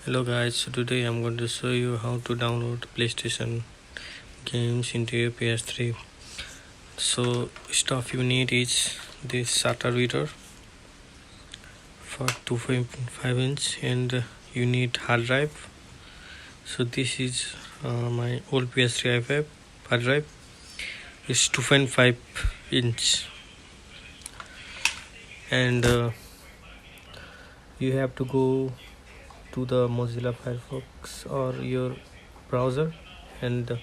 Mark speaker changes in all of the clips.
Speaker 1: Hello guys, so today I'm going to show you how to download PlayStation games into your ps3. So stuff you need is this SATA reader for 2.5 inch and you need hard drive. So this is my old ps3 i5 hard drive. It's 2.5 inch and you have to go to the Mozilla Firefox or your browser and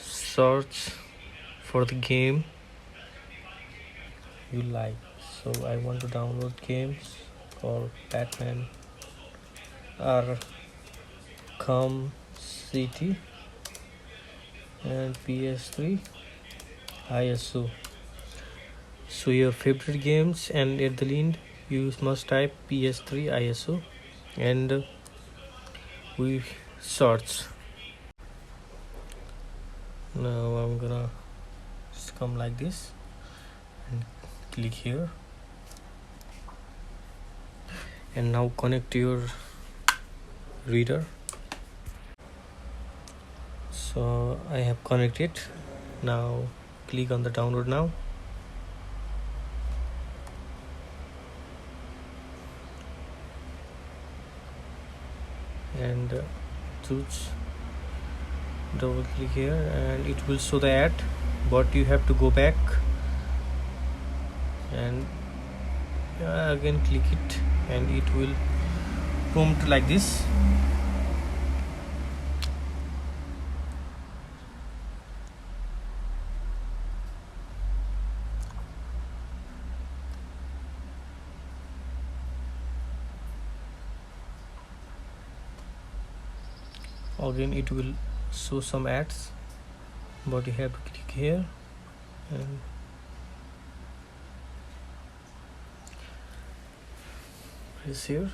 Speaker 1: search for the game you like. So I want to download games called Batman Arkham City and ps3 ISO. So your favorite games, and at the end you must type ps3 ISO and we search. Now I'm gonna just come like this and click here, and now connect your reader. So I have connected. Now click on the download now, and choose double click here and it will show the ad, but you have to go back and again click it and it will prompt like this. Again it will show some ads, but you have to click here and press here.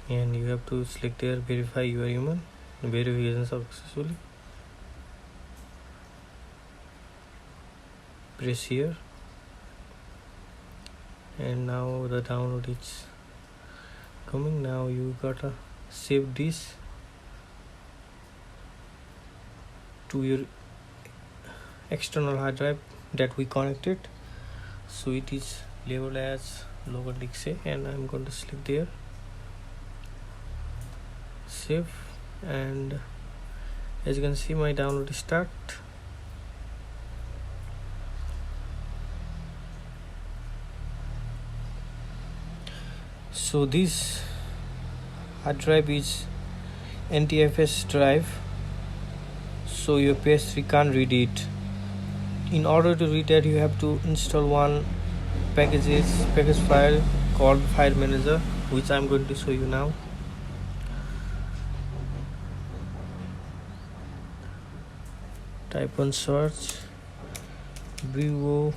Speaker 1: And you have to select here verify you are human. Verification successfully. Press here, and now the download is coming. Now you gotta save this to your external hard drive that we connected. So it is labeled as local disk A, and I'm going to select there, save, and as you can see my download is start. So this hard drive is ntfs drive, so your ps3 can't read it. In order to read that, you have to install one package file called file manager, which I'm going to show you now. Type on search Viology,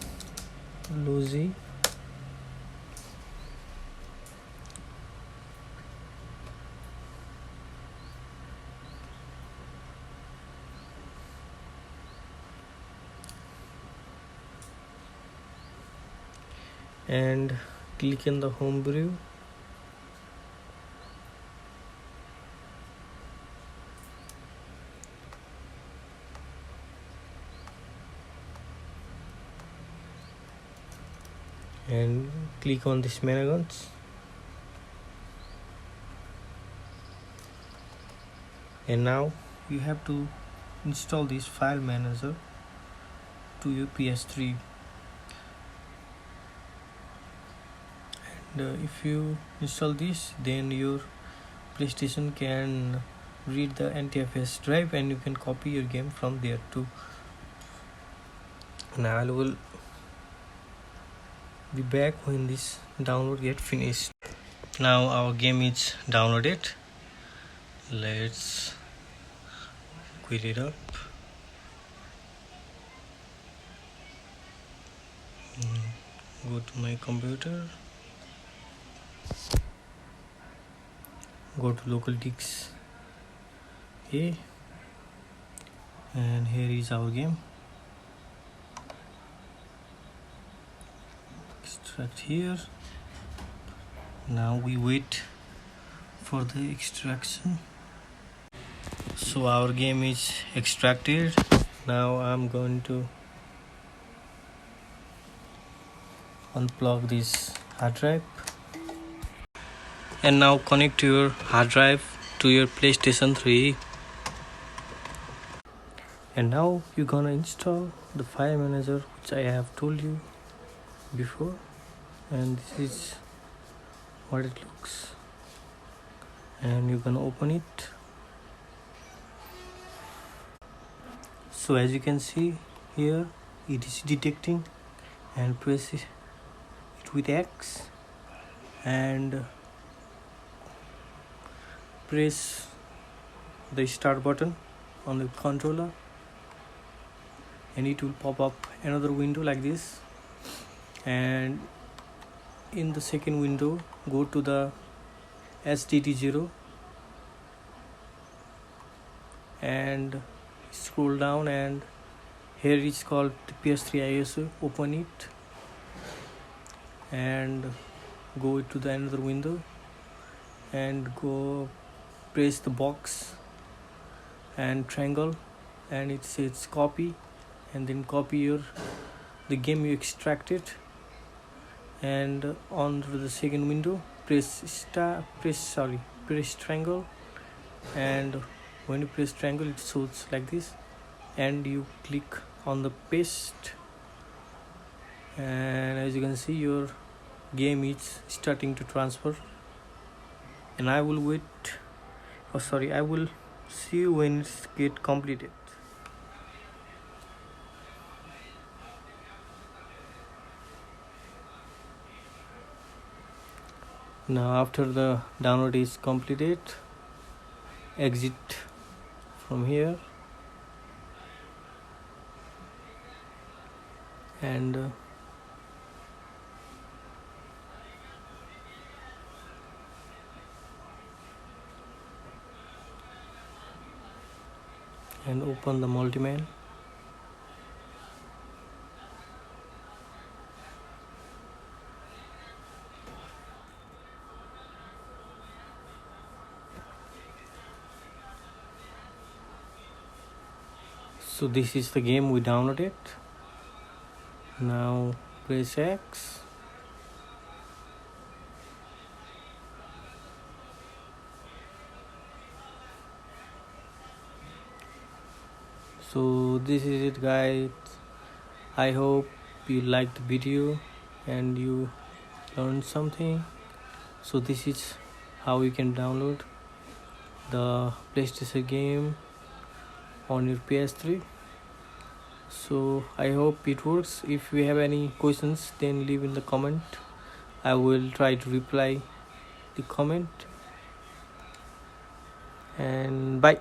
Speaker 1: and click in the homebrew, and click on this managons, and now you have to install this file manager to your ps3. And if you install this, then your PlayStation can read the ntfs drive and you can copy your game from there too. Now I will be back when this download get finished. Now our game is downloaded. Let's quit it up. Go to my computer. go to local disk A, and here is our game. Extract here. Now we wait for the extraction. So our game is extracted. Now I'm going to unplug this hard drive, and now connect your hard drive to your PlayStation 3, and now you're gonna install the file manager, which I have told you before, and this is what it looks, and you're gonna open it. So as you can see here, it is detecting, and press it with X and press the start button on the controller, and it will pop up another window like this. And in the second window, go to the STT0 and scroll down, and here it's called ps3 ISO. Open it and go to the another window and go press the box and triangle, and it says copy, and then copy the game you extracted, and on the second window press triangle, and when you press triangle it shows like this, and you click on the paste, and as you can see your game is starting to transfer. And I will see you when it's get completed. Now after the download is completed, exit from here, and open the multiman. So this is the game we downloaded. Now press X. So this is it, guys. I hope you liked the video and you learned something. So this is how you can download the PlayStation game on your PS3. So I hope it works. If you have any questions, then leave in the comment. I will try to reply the comment. And bye.